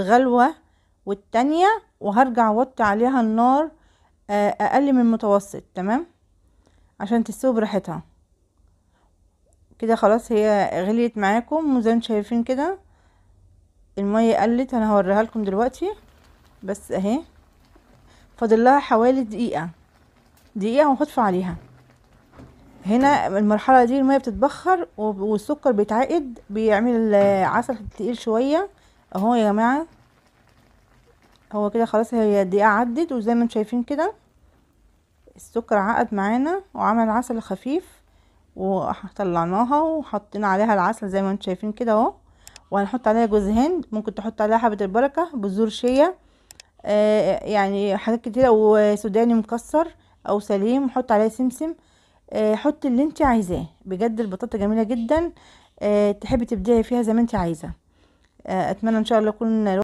غلوة والتانية، وهرجع اوطي عليها النار اقل من المتوسط. تمام، عشان تستوي براحتها. كده خلاص هي غليت معاكم، وزي ما انتم شايفين كده المية قلت. انا هوريها لكم دلوقتي، بس اهي فاضل لها حوالي دقيقة وهطفي عليها. هنا المرحلة دي المية بتتبخر والسكر بيتعقد، بيعمل عسل تقيل شوية. اهو يا جماعة، هو كده خلاص هي الدقيقة عدت، وزي ما انتم شايفين كده السكر عقد معانا وعمل عسل خفيف، وطلعناها وحطينا عليها العسل زي ما انتم شايفين كده اهو. وهنحط عليها جوز هند، ممكن تحط عليها حبة البركة، بذور شيا، يعني حاجات كتيرة، وسوداني مكسر او سليم، حط عليها سمسم. حط اللي انت عايزاه. بجد البطاطا جميلة جدا، تحبي تبدعي فيها زي ما انت عايزة. اتمنى ان شاء الله يكون